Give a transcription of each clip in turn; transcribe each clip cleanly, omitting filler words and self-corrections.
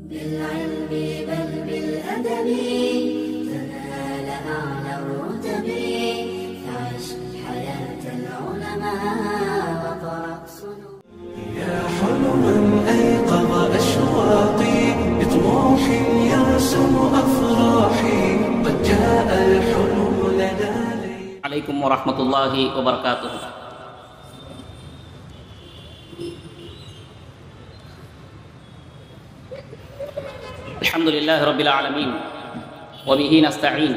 بالعلم بل بالأدب تنال أعلى الرتب فعش حياة العلماء وقرأ صنوع. يا حلما أيقظ أشواقي بطموح يرسم أفراحي قد جاء الحلم لنا. عليكم ورحمة الله وبركاته. الحمد لله رب العالمين وبه نستعين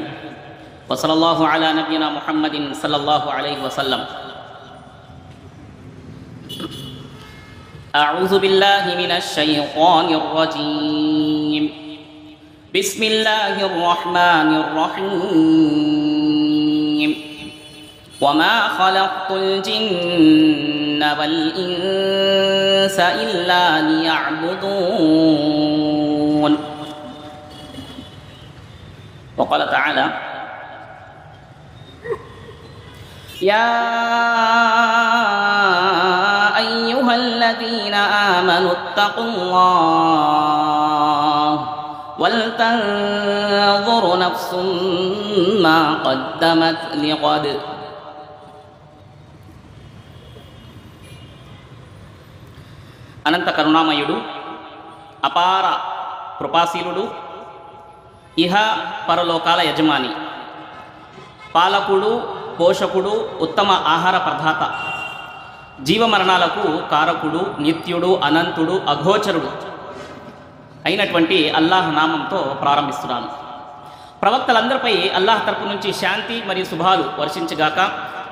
وصلى الله على نبينا محمد صلى الله عليه وسلم. أعوذ بالله من الشيطان الرجيم. بسم الله الرحمن الرحيم. وما خلقت الجن والإنس إلا ليعبدون. وقال تعالى: يا أيها الذين آمنوا اتقوا الله ولتنظر نفس ما قدمت لغد. అనంత కరుణామయుడు, అపార కృపాశీలుడు, ఇహ పరలోకాల యజమాని, పాలకుడు, పోషకుడు, ఉత్తమ ఆహార ప్రదాత, జీవమరణాలకు కారకుడు, నిత్యుడు, అనంతుడు, అఘోచరుడు అయినటువంటి అల్లాహ్ నామంతో ప్రారంభిస్తున్నాను. ప్రవక్తలందరిపై అల్లాహ్ తరపు నుంచి శాంతి మరియు శుభాలు వర్షించగాక.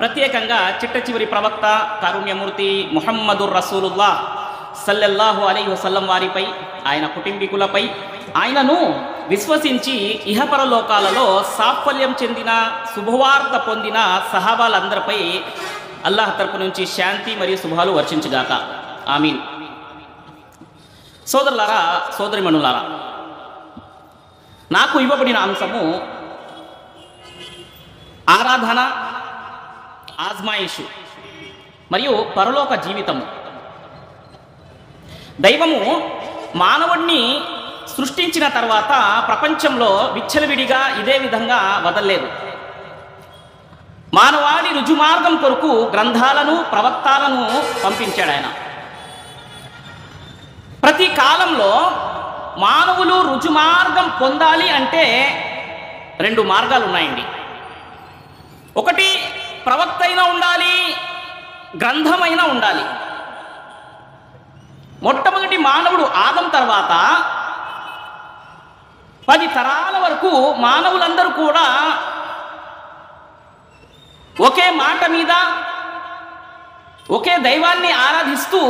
ప్రత్యేకంగా చిట్ట చివరి ప్రవక్త కారుణ్యమూర్తి ముహమ్మదుర్ రసూలుల్లాహ్ సల్లల్లాహు అలైహి వసల్లం వారిపై, ఆయన కుటుంబీకులపై, ఆయనను విశ్వసించి ఇహపరలోకాలలో సాఫల్యం చెందిన, శుభవార్త పొందిన సహాబాలందరిపై అల్లాహ్ తరపు నుంచి శాంతి మరియు శుభాలు వర్షించుగాక. ఆమీన్. సోదరులారా, సోదరిమణులారా, నాకు ఇవ్వబడిన అంశము ఆరాధన, ఆజ్మాయిషు మరియు పరలోక జీవితము. దైవము మానవుడిని సృష్టించిన తర్వాత ప్రపంచంలో విచ్చలవిడిగా ఇదే విధంగా వదల్లేదు. మానవాళి రుజుమార్గం కొరకు గ్రంథాలను, ప్రవక్తలను పంపించాడు ఆయన. ప్రతి కాలంలో మానవులు రుజుమార్గం పొందాలి అంటే రెండు మార్గాలు ఉన్నాయండి. ఒకటి ప్రవక్త అయినా ఉండాలి, గ్రంథమైనా ఉండాలి. మొట్టమొదటి మానవుడు ఆదం తర్వాత 10 తరాల వరకు మానవులందరూ కూడా ఒకే మాట మీద, ఒకే దైవాన్ని ఆరాధిస్తూ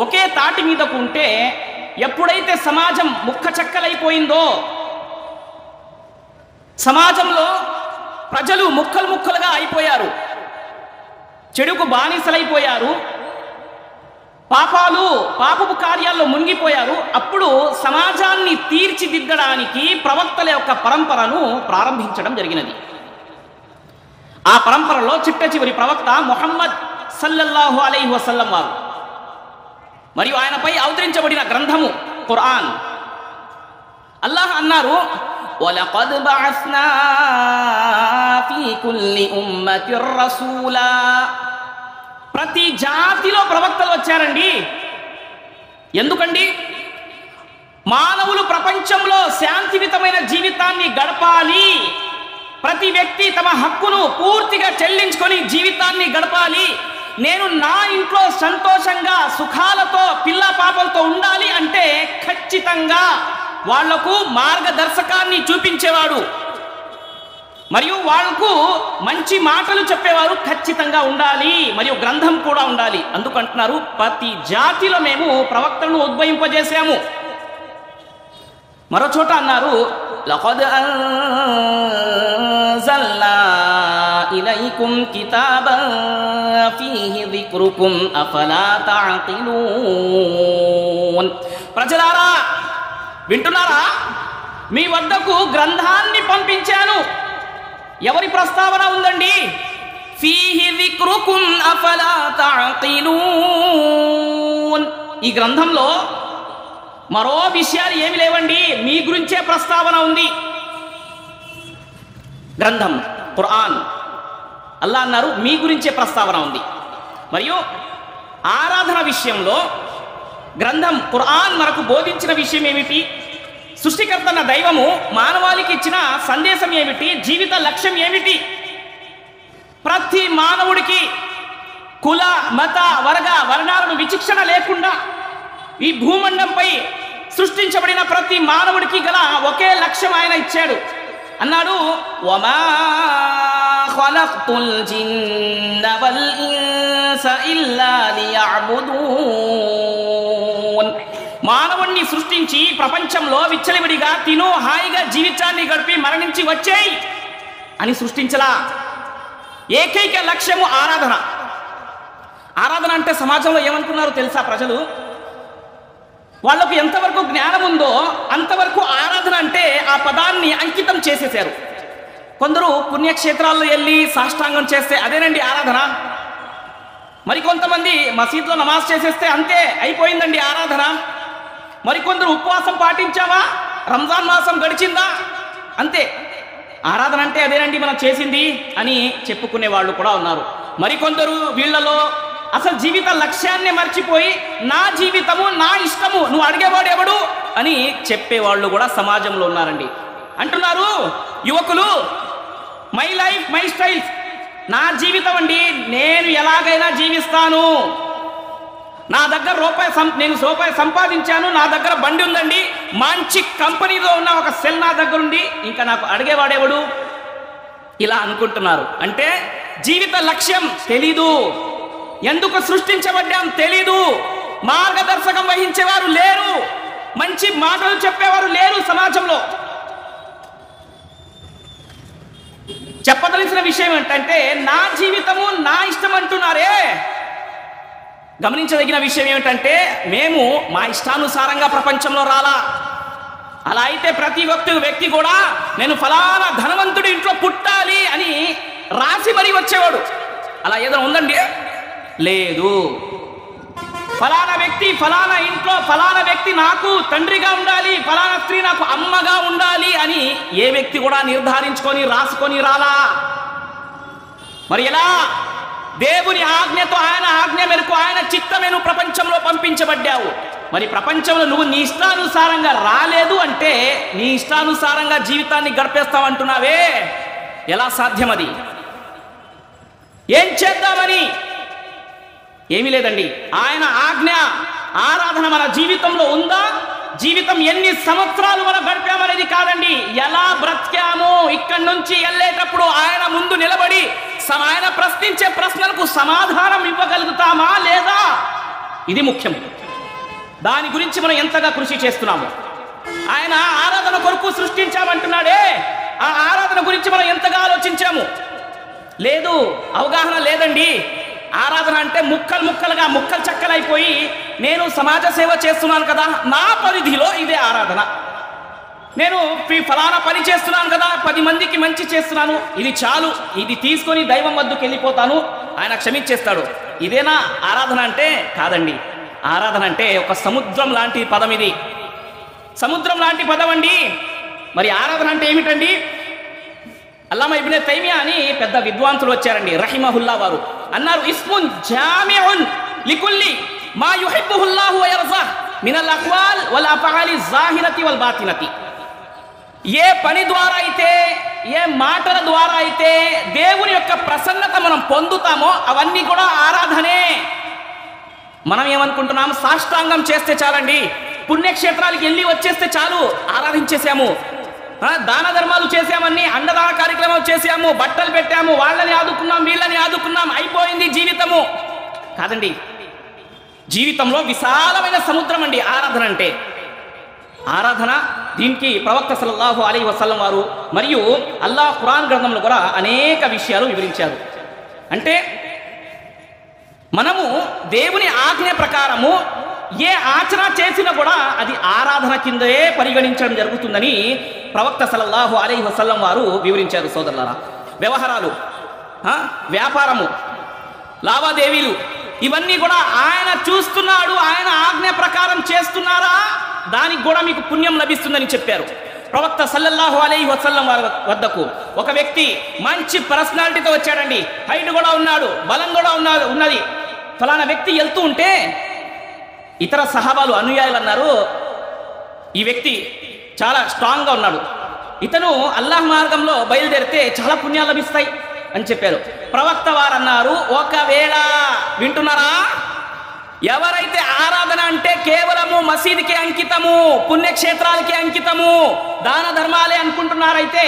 ఒకే తాటి మీదకు ఉంటే, ఎప్పుడైతే సమాజం ముక్కచెక్కలైపోయిందో, సమాజంలో ప్రజలు ముక్కలు ముక్కలుగా అయిపోయారు, చెడుకు బానిసలైపోయారు, పాపపు కార్యాల్లో మునిగిపోయారు, అప్పుడు సమాజాన్ని తీర్చిదిద్దడానికి ప్రవక్తల యొక్క పరంపరను ప్రారంభించడం జరిగినది. ఆ పరంపరలో చిట్ట చివరి ప్రవక్త ముహమ్మద్ సల్లల్లాహు అలైహి వసల్లం వారు మరియు ఆయనపై అవతరించబడిన గ్రంథము ఖురాన్. అల్లాహ్ అన్నారు: వలఖద్ బఅస్నా ఫీ కుల్లి ఉమ్మతిర్ రసూలా. ప్రతి జాతిలో ప్రవక్తలు వచ్చారండి. ఎందుకండి? మానవులు ప్రపంచంలో శాంతియుతమైన జీవితాన్ని గడపాలి, ప్రతి వ్యక్తి తమ హక్కును పూర్తిగా చెల్లించుకొని జీవితాన్ని గడపాలి, నేను నా ఇంట్లో సంతోషంగా సుఖాలతో పిల్ల పాపలతో ఉండాలి అంటే ఖచ్చితంగా వాళ్లకు మార్గదర్శకాన్ని చూపించేవాడు మరియు వాళ్లకు మంచి మాటలు చెప్పేవారు ఖచ్చితంగా ఉండాలి, మరియు గ్రంథం కూడా ఉండాలి. అందుకంటున్నారు ప్రతి జాతిలో మేము ప్రవక్తలను ఉద్భవింపజేసాము. మరో చోట అన్నారు: లఖద్ అన్జల్నా ఇలైకుం కితాబన్ ఫీహి జిక్రుకుం అఫలా తఅకిలూన్. ప్రజలారా, వింటున్నారా? మీ వద్దకు గ్రంథాన్ని పంపించాను. ఎవరి ప్రస్తావన ఉందండి? ఫీహి జిక్రుకుం అఫలా తఅకిలూన్. ఈ గ్రంథంలో మరో విషయాలు ఏమి లేవండి, మీ గురించే ప్రస్తావన ఉంది. గ్రంథం ఖురాన్, అల్లా అన్నారు మీ గురించే ప్రస్తావన ఉంది. మరియు ఆరాధన విషయంలో గ్రంథం ఖురాన్ మనకు బోధించిన విషయం ఏమిటి, సృష్టికర్త అన్న దైవము మానవాళికి ఇచ్చిన సందేశం ఏమిటి, జీవిత లక్ష్యం ఏమిటి, ప్రతి మానవుడికి కుల మత వర్ణాలను విచక్షణ లేకుండా ఈ భూమండంపై సృష్టించబడిన ప్రతి మానవుడికి గల ఒకే లక్ష్యం ఆయన ఇచ్చాడు. అన్నాడు వమా ఖలఖ్తుల్ జిన్న వల్ ఇన్స ఇల్లా లియఅబుదూన్. మానవుణ్ణి సృష్టించి ప్రపంచంలో విచ్చలవిడిగా తిను హాయిగా జీవితాన్ని గడిపి మరణించి వచ్చేయి అని సృష్టించలా. ఏకైక లక్ష్యము ఆరాధన. ఆరాధన అంటే సమాజంలో ఏమనుకున్నారో తెలుసా ప్రజలు? వాళ్లకు ఎంతవరకు జ్ఞానం ఉందో అంతవరకు ఆరాధన అంటే ఆ పదాన్ని అంకితం చేసేశారు. కొందరు పుణ్యక్షేత్రాల్లో వెళ్ళి సాష్టాంగం చేస్తే అదేనండి ఆరాధన. మరికొంతమంది మసీద్లో నమాజ్ చేసేస్తే అంతే అయిపోయిందండి ఆరాధన. మరికొందరు ఉపవాసం పాటించావా, రంజాన్ మాసం గడిచిందా, అంతే ఆరాధన అంటే అదేనండి మనం చేసింది అని చెప్పుకునే వాళ్ళు కూడా ఉన్నారు. మరికొందరు వీళ్లలో అసలు జీవిత లక్ష్యాన్ని మర్చిపోయి నా జీవితము నా ఇష్టము, నువ్వు అడిగేవాడు ఎవడు అని చెప్పేవాళ్ళు కూడా సమాజంలో ఉన్నారండి. అంటున్నారు యువకులు, మై లైఫ్ మై స్టైల్, నా జీవితం అండి, నేను ఎలాగైనా జీవిస్తాను, నా దగ్గర నేను రూపాయి సంపాదించాను, నా దగ్గర బండి ఉందండి, మంచి కంపెనీలో ఉన్న ఒక సెల్ నా దగ్గర ఉంది, ఇంకా నాకు అడిగేవాడేవాడు, ఇలా అనుకుంటున్నారు. అంటే జీవిత లక్ష్యం తెలీదు, ఎందుకు సృష్టించబడ్డాం తెలీదు, మార్గదర్శకం వహించేవారు లేరు, మంచి మాటలు చెప్పేవారు లేరు సమాజంలో. చెప్పదలసిన విషయం ఏంటంటే నా జీవితము నా ఇష్టం అంటున్నారే. గమనించదగిన విషయం ఏమిటంటే మేము మా ఇష్టానుసారంగా ప్రపంచంలో రాలా. అలా అయితే ప్రతి వ్యక్తి కూడా నేను ఫలానా ధనవంతుడి ఇంట్లో పుట్టాలి అని రాసి మరీ వచ్చేవాడు. అలా ఏదైనా ఉందండి? లేదు. ఫలానా వ్యక్తి ఫలానా ఇంట్లో ఫలానా వ్యక్తి నాకు తండ్రిగా ఉండాలి, ఫలానా స్త్రీ నాకు అమ్మగా ఉండాలి అని ఏ వ్యక్తి కూడా నిర్ధారించుకొని రాసుకొని రాలా. మరి ఎలా? దేవుని ఆజ్ఞతో, ఆయన ఆజ్ఞ మేరకు, ఆయన చిత్తమేను ప్రపంచంలో పంపించబడ్డావు. మరి ప్రపంచంలో నువ్వు నీ ఇష్టానుసారంగా రాలేదు అంటే నీ ఇష్టానుసారంగా జీవితాన్ని గడిపేస్తావంటున్నావే, ఎలా సాధ్యం అది? ఏం చేద్దామని? ఏమీ లేదండి. ఆయన ఆజ్ఞ ఆరాధన మన జీవితంలో ఉందా? జీవితం ఎన్ని సంవత్సరాలు మనం గడిపామనేది కాదండి, ఎలా బ్రతికాము. ఇక్కడి నుంచి వెళ్ళేటప్పుడు ఆయన ముందు నిలబడి ఆయన ప్రశ్నించే ప్రశ్నలకు సమాధానం ఇవ్వగలుగుతామా లేదా, ఇది ముఖ్యం. దాని గురించి మనం ఎంతగా కృషి చేస్తున్నాము. ఆయన ఆరాధన కొరకు సృష్టించామంటున్నాడే, ఆ ఆరాధన గురించి మనం ఎంతగా ఆలోచించాము? లేదు, అవగాహన లేదండి. ఆరాధన అంటే ముక్కలు ముక్కలుగా ముక్కలు చక్కలైపోయి నేను సమాజ సేవ చేస్తున్నాను కదా, నా పరిధిలో ఇదే ఆరాధన, నేను ఫలానా పని చేస్తున్నాను కదా, 10 మందికి మంచి చేస్తున్నాను, ఇది చాలు, ఇది తీసుకొని దైవం వద్దకు వెళ్ళిపోతాను, ఆయన క్షమించేస్తాడు. ఇదేనా ఆరాధన అంటే? కాదండి. ఆరాధన అంటే ఒక సముద్రం లాంటి పదం, ఇది సముద్రం లాంటి పదం అండి. మరి ఆరాధన అంటే ఏమిటండి? అల్లామా ఇబ్నే తైమియా అని పెద్ద విద్వాంసులు వచ్చారండి, రహిమహుల్లా వారు అన్నారు, ఇస్మున్ జామిఉన్ లికుల్లి మా యుహిబ్బుహుల్లాహు వ యర్జా మినల్ అక్వాల్ వల్ అఫ్ఆలి జాహిరతి వల్ బాతినతి. ఏ పని ద్వారా అయితే, ఏ మాటల ద్వారా అయితే దేవుని యొక్క ప్రసన్నత మనం పొందుతామో అవన్నీ కూడా ఆరాధనే. మనం ఏమనుకుంటున్నాం? సాష్టాంగం చేస్తే చాలండి, పుణ్యక్షేత్రాలకు వెళ్ళి వచ్చేస్తే చాలు, ఆరాధించేసాము, దాన ధర్మాలు చేసామని, అన్నదాన కార్యక్రమాలు చేసాము, బట్టలు పెట్టాము, వాళ్ళని ఆదుకున్నాం, వీళ్ళని ఆదుకున్నాం, అయిపోయింది జీవితము. కాదండి, జీవితంలో విశాలమైన సముద్రం అండి ఆరాధన అంటే. ఆరాధన, దీనికి ప్రవక్త సల్లల్లాహు అలైహి వసల్లం వారు మరియు అల్లాహ్ ఖురాన్ గ్రంథంలో కూడా అనేక విషయాలు వివరించారు. అంటే మనము దేవుని ఆజ్ఞ ప్రకారము ఏ ఆచరణ చేసినా కూడా అది ఆరాధన కిందే పరిగణించడం జరుగుతుందని ప్రవక్త సల్లల్లాహు అలైహి వసల్లం వారు వివరించారు. సోదరులారా, వ్యవహారాలు, వ్యాపారము, లావాదేవీలు ఇవన్నీ కూడా ఆయన చూస్తున్నాడు, ఆయన ఆజ్ఞ ప్రకారం చేస్తున్నారా, దానికి కూడా మీకు పుణ్యం లభిస్తుందని చెప్పారు. ప్రవక్త సల్లల్లాహు అలైహి వసల్లం వారి వద్దకు ఒక వ్యక్తి మంచి పర్సనాలిటీతో వచ్చాడండి. హైట్ కూడా ఉన్నాడు, బలం కూడా ఉన్నది. ఫలానా వ్యక్తి వెళ్తూ ఉంటే ఇతర సహాబాలు అనుయాయులు అన్నారు, ఈ వ్యక్తి చాలా స్ట్రాంగ్గా ఉన్నాడు, ఇతను అల్లాహ్ మార్గంలో బయలుదేరితే చాలా పుణ్యాలు లభిస్తాయి అని చెప్పారు. ప్రవక్త వారు అన్నారు, ఒకవేళ వింటున్నారా, ఎవరైతే ఆరాధన అంటే కేవలము మసీదుకి అంకితము, పుణ్యక్షేత్రాలకి అంకితము, దాన ధర్మాలే అనుకుంటున్నారైతే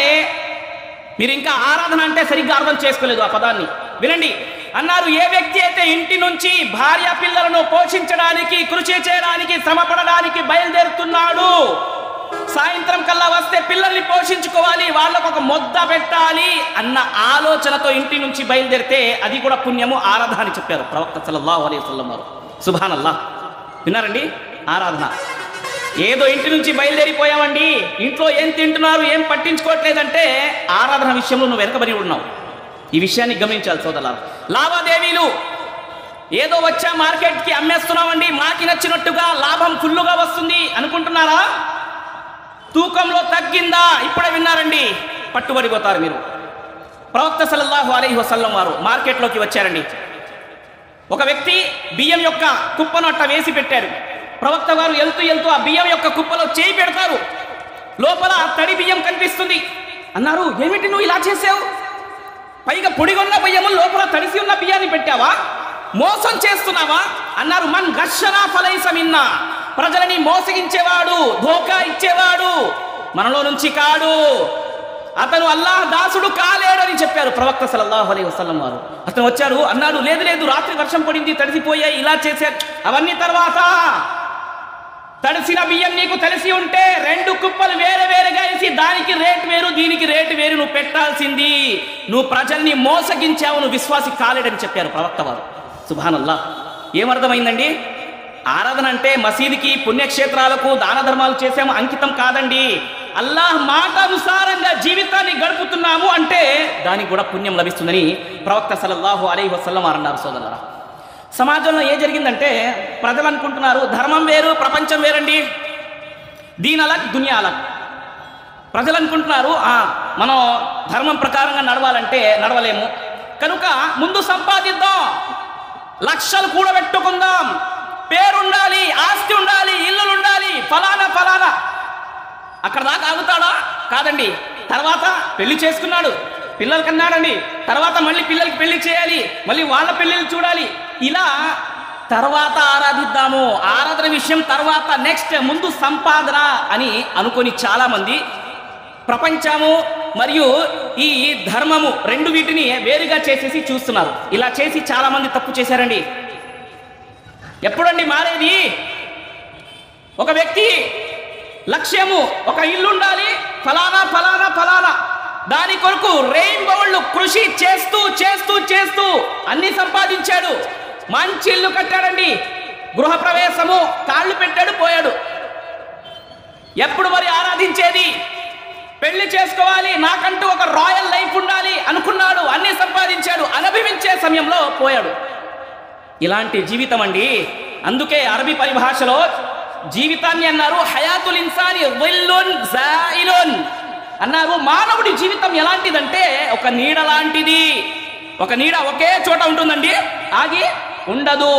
మీరు ఇంకా ఆరాధన అంటే సరిగ్గా అర్థం చేసుకోలేదు ఆ పదాన్ని. వినండి అన్నారు, ఏ వ్యక్తి అయితే ఇంటి నుంచి భార్య పిల్లలను పోషించడానికి, కృషి చేయడానికి, శ్రమపడడానికి బయలుదేరుతున్నాడు, సాయంత్రం కల్లా వస్తే పిల్లల్ని పోషించుకోవాలి, వాళ్ళకు ఒక మొద్ద పెట్టాలి అన్న ఆలోచనతో ఇంటి నుంచి బయలుదేరితే అది కూడా పుణ్యము, ఆరాధన అని చెప్పారు ప్రవక్త సల్లల్లాహు అలైహి వసల్లం వారు. సుబ్హానల్లాహ్. విన్నారండి? ఆరాధన. ఏదో ఇంటి నుంచి బయలుదేరిపోయామండి, ఇంట్లో ఏం తింటున్నారు ఏం పట్టించుకోవట్లేదంటే ఆరాధన విషయంలో నువ్వు వెనకబడి ఉన్నావు. ఈ విషయాన్ని గమనించాలి సోదరులారా. లావాదేవీలు ఏదో వచ్చా మార్కెట్కి అమ్మేస్తున్నామండి, మాకి నచ్చినట్టుగా లాభం ఫుల్లుగా వస్తుంది అనుకుంటున్నారా? తూకంలో తగ్గిందా? ఇప్పుడే విన్నారండి, పట్టుబడిపోతారు మీరు. ప్రవక్త సల్లల్లాహు అలైహి వసల్లం వారు మార్కెట్లోకి వచ్చారండి. ఒక వ్యక్తి బియ్యం యొక్క కుప్పను అట్ట వేసి పెట్టారు. ప్రవక్త వారు వెళ్తూ ఆ బియ్యం యొక్క కుప్పలో చేయి పెడతారు, లోపల తడి బియ్యం కనిపిస్తుంది. అన్నారు, ఏమిటి నువ్వు ఇలా చేసావు? పైగా పొడిగొన్న బియ్యము లోపల తడిసి ఉన్న బియ్యాన్ని పెట్టావా? మోసం చేస్తున్నావా? అన్నారు, మన్ గషనా ఫలైస మిన్నా, ప్రజలని మోసగించేవాడు, ధోకా ఇచ్చేవాడు మనలో నుంచి కాడు, అతను అల్లాహ్ దాసుడు కాలేడని చెప్పారు ప్రవక్త సల్లల్లాహు అలైహి వసల్లం వారు. అతను వచ్చారు, అన్నాడు, లేదు రాత్రి వర్షం పడింది, తడిసిపోయాయి, ఇలా చేశారు. అవన్నీ తర్వాత, తడిసిన బియ్యం నీకు తెలిసి ఉంటే 2 కుప్పలు వేరుగా వేసి దానికి రేటు వేరు, దీనికి రేటు వేరు, నువ్వు పెట్టాల్సింది. నువ్వు ప్రజల్ని మోసగించావు, నువ్వు విశ్వాసి కాలేడని చెప్పారు ప్రవక్త వారు. సుబ్హానల్లాహ్. ఏమర్థమైందండి? ఆరాధన అంటే మసీదుకి, పుణ్యక్షేత్రాలకు, దాన ధర్మాలు చేసాము అంకితం కాదండి. అల్లాహ్ మాటానుసారంగా జీవితాన్ని గడుపుతున్నాము అంటే దానికి కూడా పుణ్యం లభిస్తుందని ప్రవక్త సల్లల్లాహు అలైహి వసల్లం అన్నారు. సోదరులారా, సమాజంలో ఏ జరిగిందంటే ప్రజలు అనుకుంటున్నారు ధర్మం వేరు, ప్రపంచం వేరండి, దీన్ అలగ్ దునియా అలగ్. ప్రజలు అనుకుంటున్నారు మనం ధర్మం ప్రకారంగా నడవాలంటే నడవలేము, కనుక ముందు సంపాదిద్దాం, లక్షలు కూడబెట్టుకుందాం, పేరుండాలి, ఆస్తి ఉండాలి, ఇల్లులు ఉండాలి, ఫలానా. అక్కడ దాకా ఆగుతాడా? కాదండి. తర్వాత పెళ్లి చేసుకున్నాడు, పిల్లలు కన్నాడండి, తర్వాత మళ్ళీ పిల్లలకి పెళ్లి చేయాలి, మళ్ళీ వాళ్ళ పెళ్లిళ్ళు చూడాలి, ఇలా తర్వాత ఆరాధిద్దాము, ఆరాధన విషయం తర్వాత, నెక్స్ట్ ముందు సంపాదన అని అనుకొని చాలా మంది ప్రపంచము మరియు ఈ ధర్మము రెండు వీటిని వేరుగా చేసేసి చూస్తున్నారు. ఇలా చేసి చాలా మంది తప్పు చేశారండి. ఎప్పుడండి మారేది? ఒక వ్యక్తి లక్ష్యము ఒక ఇల్లు ఉండాలి, ఫలానా, దాని కొరకు రెయిన్బోళ్ళు కృషి చేస్తూ అన్ని సంపాదించాడు, మంచి ఇల్లు కట్టాడండి, గృహప్రవేశము కాళ్ళు పెట్టాడు, పోయాడు. ఎప్పుడు మరి ఆరాధించేది? పెళ్లి చేసుకోవాలి, నాకంటూ ఒక రాయల్ లైఫ్ ఉండాలి అనుకున్నాడు, అన్ని సంపాదించాడు, అనుభవించే సమయంలో పోయాడు. ఇలాంటి జీవితం అండి. అందుకే అరబీ పరిభాషలో జీవితాన్ని అన్నారు హయాతుల్ ఇన్సాని జిల్లున్ జాయిలున్ అన్నారు. మానవుడి జీవితం ఎలాంటిదంటే ఒక నీడ లాంటిది. ఒక నీడ ఒకే చోట ఉంటుందండి, ఆగి ఉండదు.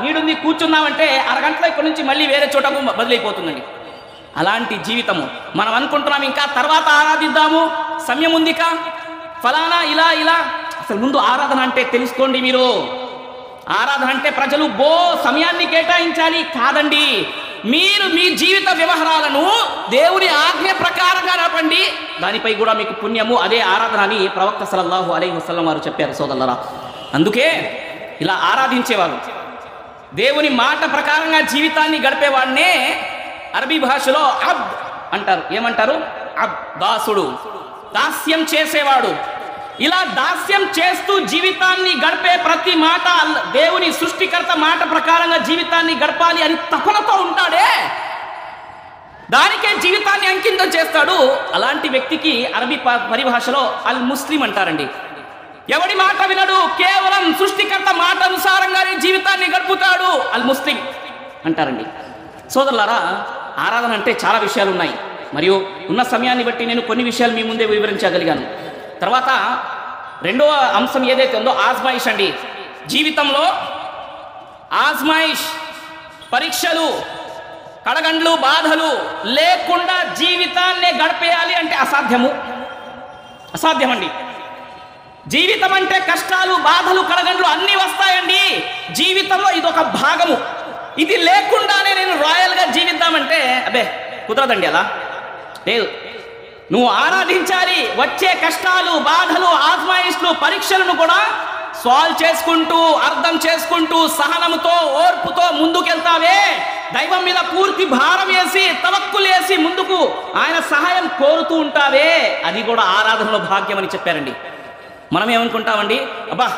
నీడుంది, కూర్చున్నామంటే అరగంటలో ఇక్కడి నుంచి మళ్ళీ వేరే చోటకు బదిలైపోతుందండి. అలాంటి జీవితము మనం అనుకుంటున్నాం, ఇంకా తర్వాత ఆరాధిద్దాము, సమయం ఉందికా, ఫలానా ఇలా. అసలు ముందు ఆరాధన అంటే తెలుసుకోండి మీరు. ఆరాధన అంటే ప్రజలు సమయాన్ని కేటాయించాలి కాదండి. మీరు మీ జీవిత వ్యవహారాలను దేవుని ఆజ్ఞ ప్రకారంగా నడపండి, దానిపై కూడా మీకు పుణ్యము, అదే ఆరాధన అని ప్రవక్త సల్లల్లాహు అలైహి వసల్లం వారు చెప్పారు. సోదరులారా, అందుకే ఇలా ఆరాధించేవారు, దేవుని మాట ప్రకారంగా జీవితాన్ని గడిపేవాడినే అరబీ భాషలో అబ్ద్ అంటారు. ఏమంటారు? అబ్ద్, దాసుడు, దాస్యం చేసేవాడు. ఇలా దాస్యం చేస్తూ జీవితాన్ని గడిపే ప్రతి మాట దేవుని సృష్టికర్త మాట ప్రకారంగా జీవితాన్ని గడపాలి అని తపనతో ఉంటాడే, దానికే జీవితాన్ని అంకితం చేస్తాడు. అలాంటి వ్యక్తికి అరబీ పరిభాషలో అల్ ముస్లిం అంటారండి. ఎవడి మాట వినడు, కేవలం సృష్టికర్త మాట అనుసారంగానే జీవితాన్ని గడుపుతాడు, అల్ ముస్లిం అంటారండి. సోదరులారా, ఆరాధన అంటే చాలా విషయాలు ఉన్నాయి. మరియు ఉన్న సమయాన్ని బట్టి నేను కొన్ని విషయాలు మీ ముందే వివరించగలిగాను. తర్వాత రెండవ అంశం ఏదైతే ఉందో ఆజ్మాయిష్ అండి. జీవితంలో ఆజ్మాయిష్, పరీక్షలు, కడగండ్లు, బాధలు లేకుండా జీవితాన్నే గడిపేయాలి అంటే అసాధ్యమండి. జీవితం అంటే కష్టాలు, బాధలు, కడగండ్లు అన్నీ వస్తాయండి. జీవితంలో ఇదొక భాగము. ఇది లేకుండానే నేను రాయల్గా జీవిద్దామంటే అబ్బే కుదరదండి. అలా లేదు. నువ్వు ఆరాధించాలి. వచ్చే కష్టాలు, బాధలు, ఆజ్మాయిష్లు, పరీక్షలను కూడా సాల్వ్ చేసుకుంటూ, అర్థం చేసుకుంటూ, సహనముతో, ఓర్పుతో ముందుకెళ్తావే, దైవం మీద పూర్తి భారం వేసి, తవక్కులు వేసి ముందుకు ఆయన సహాయం కోరుతూ ఉంటావే, అది కూడా ఆరాధనలో భాగ్యం అని చెప్పారండి. మనం ఏమనుకుంటామండి, అబ్బా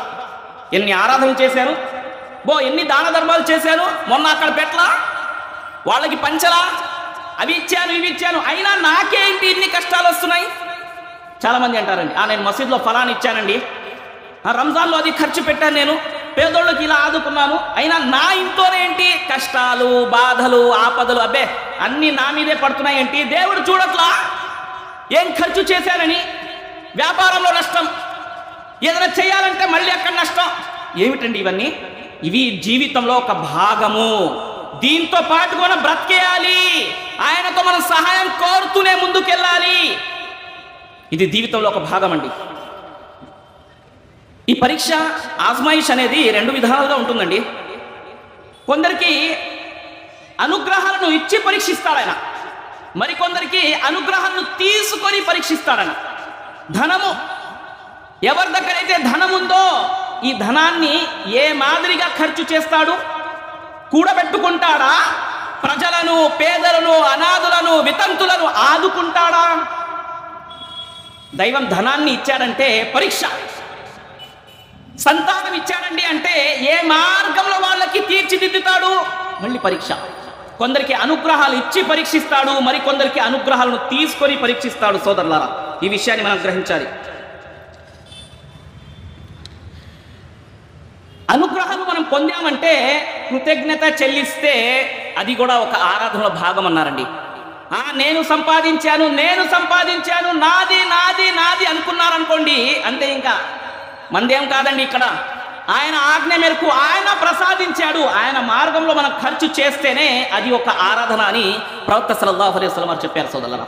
ఎన్ని ఆరాధనలు చేశాను, ఎన్ని దాన ధర్మాలు చేశాను, మొన్న అక్కడ పెట్లా, వాళ్ళకి పంచలా, అవి ఇచ్చాను, ఇవి ఇచ్చాను, అయినా నాకేంటి ఇన్ని కష్టాలు వస్తున్నాయి. చాలామంది అంటారండి, నేను మసీదులో ఫలాన్ని ఇచ్చానండి, రంజాన్లో అది ఖర్చు పెట్టాను, నేను పేదోళ్ళకి ఇలా ఆదుకున్నాను, అయినా నా ఇంట్లోనే ఏంటి కష్టాలు, బాధలు, ఆపదలు, అబ్బే అన్నీ నా మీదే పడుతున్నాయి ఏంటి, దేవుడు చూడట్లా ఏం ఖర్చు చేశానని. వ్యాపారంలో నష్టం, ఏదైనా చేయాలంటే మళ్ళీ అక్కడ నష్టం. ఏమిటండి ఇవన్నీ? ఇవి జీవితంలో ఒక భాగము. దీంతో పాటు కూడా బ్రతికేయాలి, ఆయనతో మనం సహాయం కోరుతూనే ముందుకెళ్ళాలి. ఇది జీవితంలో ఒక భాగం అండి. ఈ పరీక్ష, ఆజ్మాయిష్ అనేది రెండు విధాలుగా ఉంటుందండి. కొందరికి అనుగ్రహాలను ఇచ్చి పరీక్షిస్తాడు ఆయన, మరికొందరికి అనుగ్రహాలను తీసుకొని పరీక్షిస్తాడన. ధనము, ఎవరి దగ్గర అయితే ధనం ఉందో ఈ ధనాన్ని ఏ మాదిరిగా ఖర్చు చేస్తాడు? కూడబెట్టుకుంటాడా? ప్రజలను, పేదలను, అనాథులను, వితంతులను ఆదుకుంటాడా? దైవం ధనాన్ని ఇచ్చాడంటే పరీక్ష. సంతానం ఇచ్చాడండి అంటే ఏ మార్గంలో వాళ్ళకి తీర్చిదిద్దుతాడు? మళ్ళీ పరీక్ష. కొందరికి అనుగ్రహాలు ఇచ్చి పరీక్షిస్తాడు, మరికొందరికి అనుగ్రహాలను తీసుకొని పరీక్షిస్తాడు. సోదరులారా, ఈ విషయాన్ని మనం గ్రహించాలి. అనుగ్రహాలు మనం పొందామంటే కృతజ్ఞత చెల్లిస్తే అది కూడా ఒక ఆరాధనలో భాగం అన్నారండి. నేను సంపాదించాను, నాది నాది నాది అనుకున్నారనుకోండి, అంతే, ఇంకా మందేం కాదండి. ఇక్కడ ఆయన ఆజ్ఞ మేరకు ఆయన ప్రసాదించాడు, ఆయన మార్గంలో మనం ఖర్చు చేస్తేనే అది ఒక ఆరాధన అని ప్రవక్త సల్లల్లాహు అలైహి వసల్లం వారు చెప్పారు. సోదరులారా,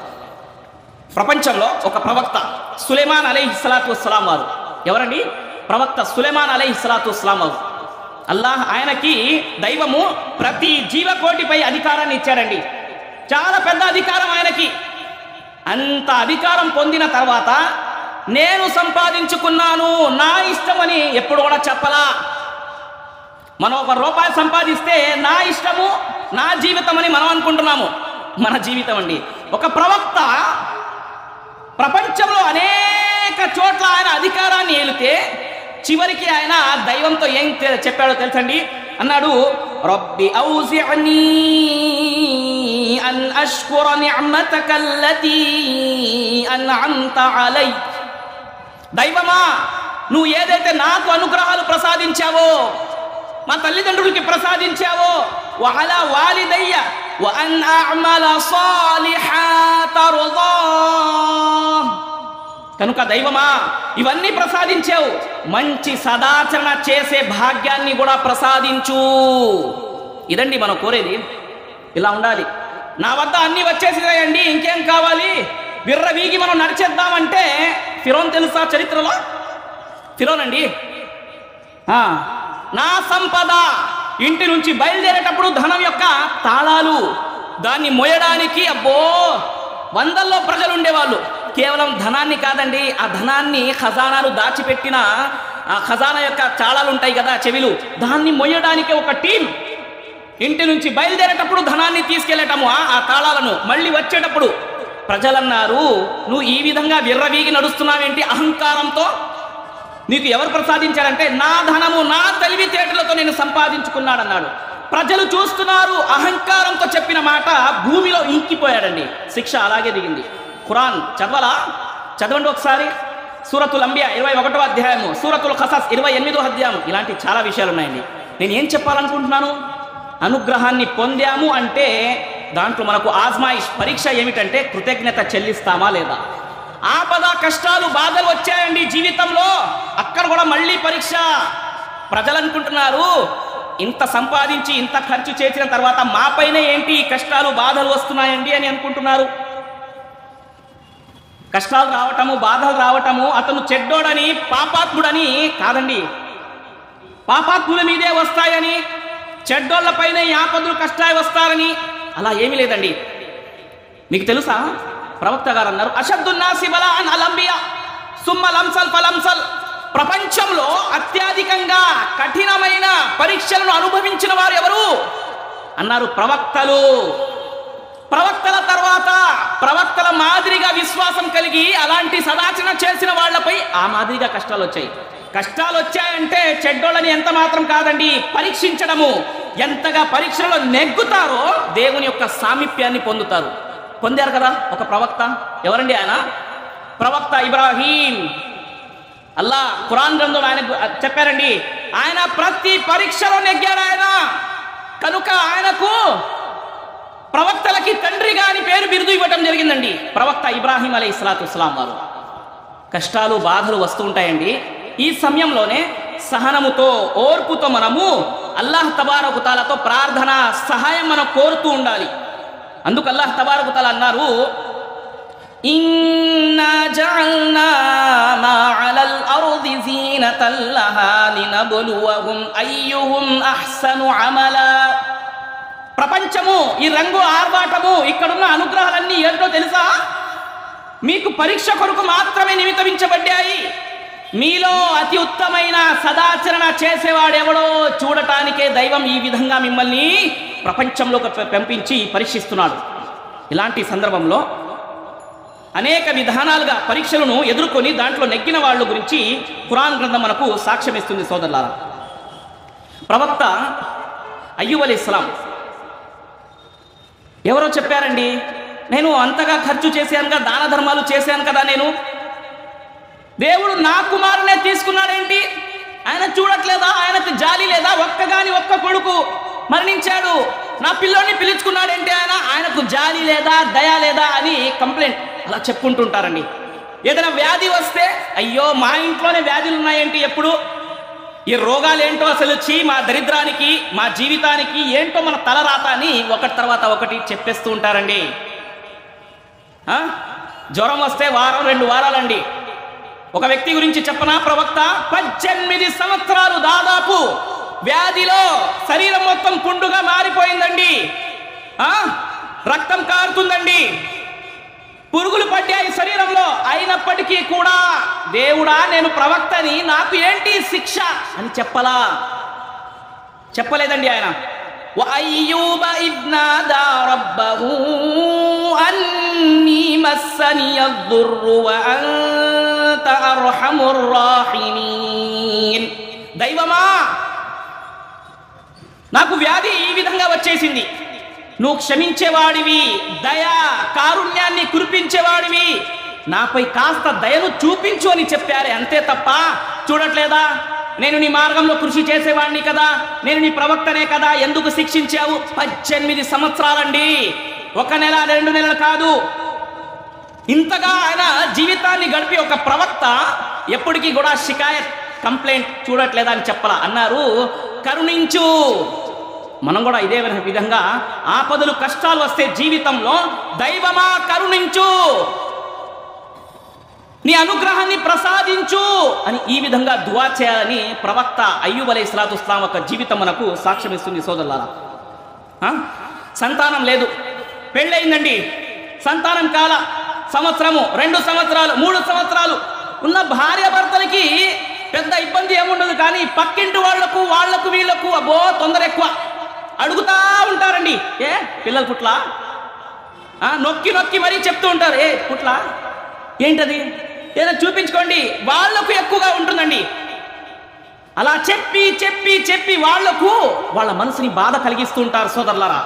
ప్రపంచంలో ఒక ప్రవక్త సులైమాన్ అలైహిస్సలాతు వస్సలాం వారు. ఎవరండి? ప్రవక్త సులైమాన్ అలైహిస్సలాతు వస్సలాం వారు. అల్లాహ్ ఆయనకి, దైవము ప్రతి జీవకోటిపై అధికారాన్ని ఇచ్చాడండి. చాలా పెద్ద అధికారం ఆయనకి. అంత అధికారం పొందిన తర్వాత నేను సంపాదించుకున్నాను, నా ఇష్టమని ఎప్పుడు కూడా చెప్పలా. మనం ₹1 సంపాదిస్తే నా ఇష్టము, నా జీవితం అని మనం అనుకుంటున్నాము. మన జీవితం అండి. ఒక ప్రవక్త ప్రపంచంలో అనేక చోట్ల ఆయన అధికారాన్ని ఏలితే చివరికి ఆయన దైవంతో ఏం చెప్పాడో తెలుసండి? అన్నాడు, రబ్బి ఔజిఅనీ అన్ అష్కుర నిఅమతకల్లతీ అన్అమ్త అలై. దైవమా, నువ్వు ఏదైతే నాకు అనుగ్రహాలు ప్రసాదించావో, మా తల్లిదండ్రులకి ప్రసాదించావో, వఅలా వాలిదయ్య వఅన్ అఅమల సాలిహన్ తర్దా. కనుక దైవమా, ఇవన్నీ ప్రసాదించావు, మంచి సదాచరణ చేసే భాగ్యాన్ని కూడా ప్రసాదించు. ఇదండి మనం కోరేది. ఇలా ఉండాలి. నా వద్ద అన్నీ వచ్చేసినాయండి, ఇంకేం కావాలి? విర్రవీగి మనం నడిచేద్దామంటే, ఫిరోన్ తెలుసా చరిత్రలో? ఫిరోన్ అండి, నా సంపద, ఇంటి నుంచి బయలుదేరేటప్పుడు ధనం యొక్క తాళాలు, దాన్ని మోయడానికి వందల్లో ప్రజలు ఉండేవాళ్ళు. కేవలం ధనాన్ని కాదండి, ఆ ధనాన్ని ఖజానాలు దాచిపెట్టిన ఆ ఖజానా యొక్క తాళాలు ఉంటాయి కదా, చెవిలు, దాన్ని మొయ్యడానికి ఒక టీం. ఇంటి నుంచి బయలుదేరేటప్పుడు ధనాన్ని తీసుకెళ్లటము, ఆ తాళాలను, మళ్ళీ వచ్చేటప్పుడు ప్రజలన్నారు, నువ్వు ఈ విధంగా విర్రవీగి నడుస్తున్నావేంటి అహంకారంతో? నీకు ఎవరు ప్రసాదించారంటే, నా ధనము, నా తెలివితేటలతో నేను సంపాదించుకున్నాడన్నాడు. ప్రజలు చూస్తున్నారు. అహంకారంతో చెప్పిన మాట భూమిలో ఇంకిపోయాడండి. శిక్ష అలాగే దిగింది. ఖురాన్ చదవండి ఒకసారి. సూరతుల్ అంబియా 21వ అధ్యాయము, సూరతుల్ ఖసస్ 28వ అధ్యాయం. ఇలాంటి చాలా విషయాలు ఉన్నాయండి. నేను ఏం చెప్పాలనుకుంటున్నాను? అనుగ్రహాన్ని పొందాము అంటే దాంట్లో మనకు ఆజ్మాయిష్ పరీక్ష ఏమిటంటే కృతజ్ఞత చెల్లిస్తామా లేదా. ఆపద కష్టాలు బాధలు వచ్చాయండి జీవితంలో, అక్కడ కూడా మళ్ళీ పరీక్ష. ప్రజలు అనుకుంటున్నారు ఇంత సంపాదించి ఇంత ఖర్చు చేసిన తర్వాత మాపైనే ఏంటి కష్టాలు బాధలు వస్తున్నాయండి అని అనుకుంటున్నారు. కష్టాలు రావటము బాధలు రావటము అతను చెడ్డోడని పాపాత్ముడని కాదండి, పాపాత్ముల మీదే వస్తాయని, చెడ్డోళ్లపైనే ఆపదలు కష్టాలు వస్తారని అలా ఏమీ లేదండి. మీకు తెలుసా, ప్రవక్త గారు అన్నారు, అషద్దున్నాసి బలాన్ అలంబియా సుమ్మల్ అంసల్ ఫలంసల్. ప్రపంచంలో అత్యధికంగా కఠినమైన పరీక్షలను అనుభవించిన వారు ఎవరు అన్నారు? ప్రవక్తలు. ప్రవక్తల తర్వాత ప్రవక్తల మాదిరిగా విశ్వాసం కలిగి అలాంటి సదాచరణ చేసిన వాళ్లపై ఆ మాదిరిగా కష్టాలు వచ్చాయి. కష్టాలు వచ్చాయంటే చెడ్డోళ్ళని ఎంత మాత్రం కాదండి, పరీక్షించడము. ఎంతగా పరీక్షలో నెగ్గుతారో దేవుని యొక్క సామీప్యాన్ని పొందుతారు. పొందారు కదా ఒక ప్రవక్త. ఎవరండి ఆయన? ప్రవక్త ఇబ్రాహీం. అల్లా ఖురాన్ గ్రంథంలో ఆయన చెప్పారండి, ఆయన ప్రతి పరీక్షలో నెగ్గాడు ఆయన. కనుక ఆయనకు ప్రవక్తలకి తండ్రిగా అని పేరు బిరుదు ఇవ్వటం జరిగిందండి. ప్రవక్త ఇబ్రాహీం అలైహిస్సలాతు వస్సలాం వారు. కష్టాలు బాధలు వస్తూ ఉంటాయండి. ఈ సమయంలోనే సహనముతో ఓర్పుతో మనము అల్లాహ్ తబారకు తాలాతో ప్రార్థన సహాయం మనం కోరుతూ ఉండాలి. అందుకు అల్లాహ్ తబారకు తాలా అన్నారు, ఇన్నా జఅల్నా మా అలల్ అర్ది జీనతల్ లహా లినబ్లువహుం అయ్యుహుం అహ్సను అమలా. ప్రపంచము, ఈ రంగు ఆర్భాటము, ఇక్కడున్న అనుగ్రహాలన్నీ ఏంటో తెలుసా? మీకు పరీక్ష కొరకు మాత్రమే నిమిత్తమించబడ్డాయి. మీలో అతి ఉత్తమైన సదాచరణ చేసేవాడెవడో చూడటానికే దైవం ఈ విధంగా మిమ్మల్ని ప్రపంచంలోకి పంపించి పరీక్షిస్తున్నాడు. ఇలాంటి సందర్భంలో అనేక విధానాలుగా పరీక్షలను ఎదుర్కొని దాంట్లో నెగ్గిన వాళ్ళ గురించి ఖురాన్ గ్రంథం మనకు సాక్ష్యం ఇస్తుంది. సోదరులారా, ప్రవక్త అయ్యూబ్ అలైహిస్సలాం ఎవరో చెప్పారండి, నేను అంతగా ఖర్చు చేశాను కదా, దాన ధర్మాలు చేశాను కదా, నేను దేవుడు నా కుమారునే తీసుకున్నాడేంటి? ఆయన చూడట్లేదా? ఆయనకు జాలి లేదా? ఒక్క కొడుకు మరణించాడు, నా పిల్లోని పిలుచుకున్నాడేంటి? ఆయనకు జాలి లేదా, దయ లేదా అని కంప్లైంట్ అలా చెప్పుకుంటుంటారండి. ఏదైనా వ్యాధి వస్తే, అయ్యో మా ఇంట్లోనే వ్యాధులు ఉన్నాయేంటి, ఎప్పుడు ఈ రోగాలు ఏంటో అసలు మా దరిద్రానికి మా జీవితానికి ఏంటో మన తలరాత అని ఒకటి తర్వాత ఒకటి చెప్పేస్తూ ఉంటారండి. జ్వరం వస్తే వారం 2 వారాలండి. ఒక వ్యక్తి గురించి చెప్పనా? ప్రవక్త 18 సంవత్సరాలు దాదాపు వ్యాధిలో శరీరం మొత్తం పుండుగా మారిపోయిందండి. రక్తం కారుతుందండి, పురుగులు పడ్డాయి శరీరంలో. అయినప్పటికీ కూడా దేవుడా నేను ప్రవక్తని, నాకు ఏంటి శిక్ష అని చెప్పలేదండి ఆయన. وأيوب إذ نادى ربه أني مسني الضر وأنت أرحم الراحمين. దైవమా నాకు వ్యాధి ఈ విధంగా వచ్చేసింది, నువ్వు క్షమించేవాడివి, దయా కారుణ్యాన్ని కురిపించేవాడివి, నాపై కాస్త దయను చూపించు అని చెప్పారే, అంతే తప్ప చూడట్లేదా? నేను నీ మార్గంలో కృషి చేసేవాడిని కదా, నేను నీ ప్రవక్తనే కదా, ఎందుకు శిక్షించావు? 18 సంవత్సరాలండి, 1 నెల 2 నెలలు కాదు. ఇంతగా ఆయన జీవితాన్ని గడిపి ఒక ప్రవక్త ఎప్పటికీ కూడా షికాయత్ కంప్లైంట్ చూడట్లేదా అని చెప్పలా. అన్నారు కరుణించు. మనం కూడా ఇదే విధంగా ఆపదలు కష్టాలు వస్తే జీవితంలో దైవమా కరుణించు, నీ అనుగ్రహాన్ని ప్రసాదించు అని ఈ విధంగా దువా చేయాలని ప్రవక్త అయ్యూబ్ అలైహిస్సలాతు వస్సలాం యొక్క జీవితం మనకు సాక్ష్యం ఇస్తుంది. సోదరులారా, సంతానం లేదు, పెళ్ళయిందండి, సంతానం కాల, 1 సంవత్సరము 2 సంవత్సరాలు 3 సంవత్సరాలు ఉన్న భార్య భర్తలకి పెద్ద ఇబ్బంది ఏముండదు. కానీ పక్కింటి వాళ్లకు వీళ్లకు అబ్బో తొందర ఎక్కువ, అడుగుతా ఉంటారండి. ఏ పిల్లలు పుట్లా? నొక్కి నొక్కి మరీ చెప్తూ ఉంటారు, ఏ పుట్లా ఏంటది, ఏదో చూపించుకోండి. వాళ్లకు ఎక్కువగా ఉంటుందండి. అలా చెప్పి చెప్పి చెప్పి వాళ్లకు వాళ్ళ మనసుని బాధ కలిగిస్తూ ఉంటారు. సోదరులారా,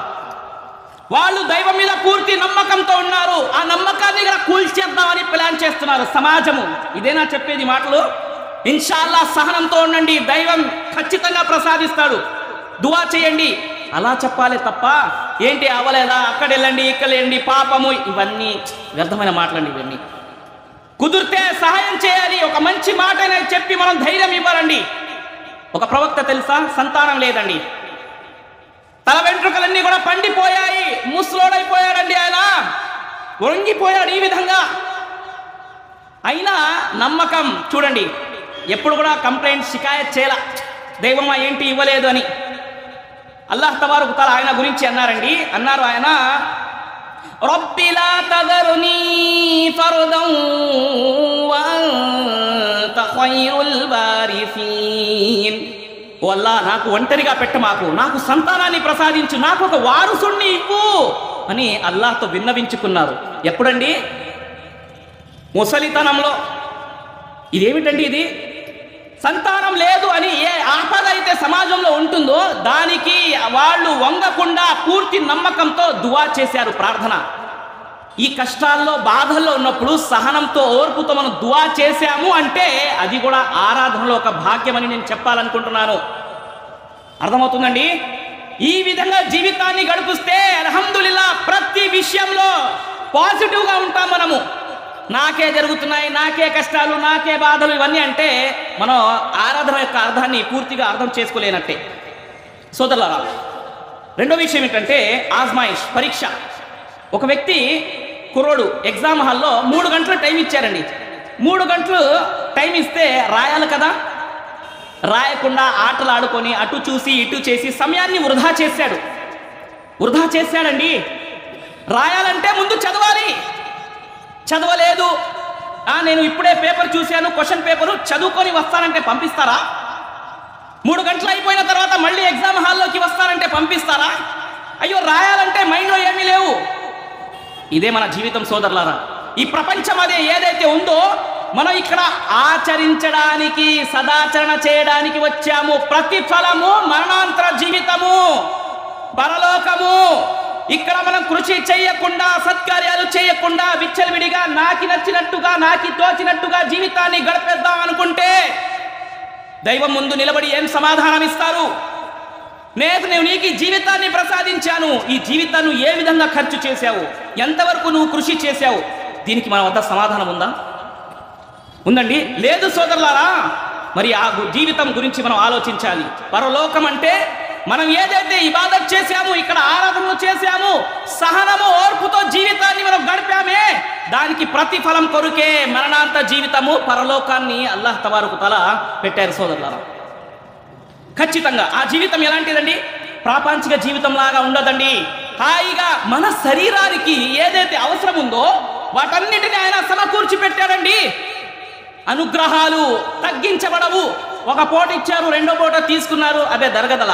వాళ్ళు దైవం మీద పూర్తి నమ్మకంతో ఉన్నారు, ఆ నమ్మకాన్ని కూడా కూల్చేద్దామని ప్లాన్ చేస్తున్నారు సమాజము. ఇదేనా చెప్పేది మాటలు? ఇన్షాల్లా సహనంతో ఉండండి, దైవం ఖచ్చితంగా ప్రసాదిస్తాడు, దువా చేయండి అలా చెప్పాలి తప్ప ఏంటి అవ్వలేదా, అక్కడ వెళ్ళండి ఇక్కడ వెళ్ళండి పాపము, ఇవన్నీ వ్యర్థమైన మాటలండి. ఇవన్నీ కుదిరితే సహాయం చేయాలి, ఒక మంచి మాట అనేది చెప్పి మనం ధైర్యం ఇవ్వాలండి. ఒక ప్రవక్త తెలుసా, సంతానం లేదండి, తల వెంట్రుకలన్నీ కూడా పండిపోయాయి, ముసలోడైపోయాడండి, ఆయన వంగిపోయాడు ఈ విధంగా. అయినా నమ్మకం చూడండి, ఎప్పుడు కూడా కంప్లైంట్ షికాయత్ చేయాల, దైవమా ఏంటి ఇవ్వలేదు అని. అల్లాహ్ తబారక్ తఆలా ఆయన గురించి అన్నారు ఆయన, రబ్బి లా తదర్నీ ఫర్దన్ వ అంత ఖైరుల్ వారిసీన్. ఓ అల్లాహ్, నాకు ఒంటరిగా పెట్టమాకు, నాకు సంతానాన్ని ప్రసాదించు, నాకు ఒక వారసుణ్ణి ఇవ్వు అని అల్లాహ్తో విన్నవించుకున్నారు. ఎప్పుడండి? ముసలితనంలో. ఇదేమిటండి ఇది? సంతానం లేదు అని ఏ ఆపద అయితే సమాజంలో ఉంటుందో దానికి వాళ్ళు వంగకుండా పూర్తి నమ్మకంతో దువా చేశారు, ప్రార్థన. ఈ కష్టాల్లో బాధల్లో ఉన్నప్పుడు సహనంతో ఓర్పుతో మనం దువా చేశాము అంటే అది కూడా ఆరాధనలో ఒక భాగ్యమని నేను చెప్పాలనుకుంటున్నాను. అర్థమవుతుందండి? ఈ విధంగా జీవితాన్ని గడిపిస్తే అల్హమ్దులిల్లా ప్రతి విషయంలో పాజిటివ్గా ఉంటాం మనము. నాకే జరుగుతున్నాయి, నాకే కష్టాలు, నాకే బాధలు, ఇవన్నీ అంటే మనం ఆరాధన యొక్క అర్థాన్ని పూర్తిగా అర్థం చేసుకోలేనట్టే. సోదరులారా, రెండో విషయం ఏంటంటే ఆజ్మాయిష్, పరీక్ష. ఒక వ్యక్తి కుర్రోడు ఎగ్జామ్ హాల్లో 3 గంటలు టైం ఇచ్చారండి. 3 గంటలు టైం ఇస్తే రాయాలి కదా, రాయకుండా ఆటలు ఆడుకొని అటు చూసి ఇటు చేసి సమయాన్ని వృధా చేశాడండి. రాయాలంటే ముందు చదవాలి, చదవలేదు. నేను ఇప్పుడే పేపర్ చూశాను, క్వశ్చన్ పేపరు చదువుకొని వస్తానంటే పంపిస్తారా? 3 గంటలు అయిపోయిన తర్వాత మళ్ళీ ఎగ్జామ్ హాల్లోకి వస్తానంటే పంపిస్తారా? అయ్యో, రాయాలంటే మైండ్లో ఏమీ లేవు. ఇదే మన జీవితం సోదరులారా. ఈ ప్రపంచం అదే ఏదైతే ఉందో మనం ఇక్కడ ఆచరించడానికి, సదాచరణ చేయడానికి వచ్చాము. ప్రతిఫలము మరణాంతర జీవితము, పరలోకము. ఇక్కడ మనం కృషి చేయకుండా, సత్కార్యాలు చేయకుండా విచ్చలవిడిగా నాకి నచ్చినట్టుగా, నాకి తోచినట్టుగా జీవితాన్ని గడిపేద్దాం అనుకుంటే దైవం ముందు నిలబడి ఏం సమాధానం ఇస్తారు? నేను నీకు ఈ జీవితాన్ని ప్రసాదించాను, ఈ జీవితాన్ని ఏ విధంగా ఖర్చు చేశావు, ఎంతవరకు నువ్వు కృషి చేశావు? దీనికి మన వద్ద సమాధానం ఉందా? ఉందండి? లేదు సోదరులారా. మరి ఆ జీవితం గురించి మనం ఆలోచించాలి. పరలోకం అంటే మనం ఏదైతే ఇబాదత్ చేశాము, ఇక్కడ ఆరాధనలు చేశాము, సహనము ఓర్పుతో జీవితాన్ని మనం గడిపామే, దానికి ప్రతిఫలం కొరకే మరణాంత జీవితము, పరలోకాన్ని అల్లాహ్ తబారక్ తఆలా పెట్టారు సోదరులారా. ఖచ్చితంగా ఆ జీవితం ఎలాంటిదండి? ప్రాపంచిక జీవితం లాగా ఉండదండి. హాయిగా మన శరీరానికి ఏదైతే అవసరం ఉందో వాటన్నిటిని ఆయన సమకూర్చి పెట్టాడండి. అనుగ్రహాలు తగ్గించబడవు. ఒక పూట ఇచ్చారు, రెండో పూట తీసుకున్నారు, అదే దరగదల.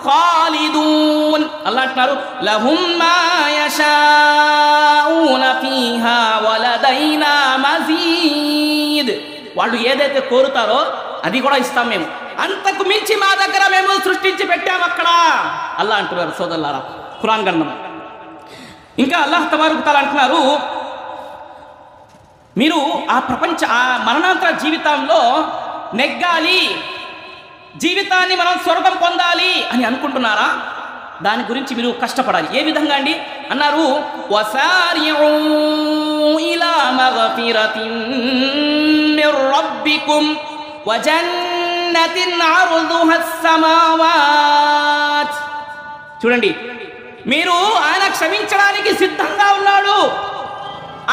ఖాలిదూన్ అల్లాహ్ అంటున్నారు, లహుం మా యషాఊన ఫీహా వలదైనా మజీద్. వాళ్ళు ఏదైతే కోరుతారో అది కూడా ఇస్తాం మేము, అంతకు మించి మా దగ్గర మేము సృష్టించి పెట్టాము అక్కడ అల్లాహ్ అంటున్నారు సోదరులారా, ఖురాన్ గ్రంథం. ఇంకా అల్లాహ్ తబారక్ తఆలా అంటున్నారు, మీరు ఆ మరణాంతర జీవితంలో నెగ్గాలి, జీవితాన్ని మనం స్వర్గం పొందాలి అని అనుకుంటున్నారా? దాని గురించి మీరు కష్టపడాలి. ఏ విధంగా అండి అన్నారు, వసారిఊ ఇలా మగ్ఫిరతిన్ మిర్ రబ్బికుం వజన్నతిన్ అర్దుహస్ సమావాత్. చూడండి, మీరు ఆయన క్షమించడానికి సిద్ధంగా ఉన్నాడు.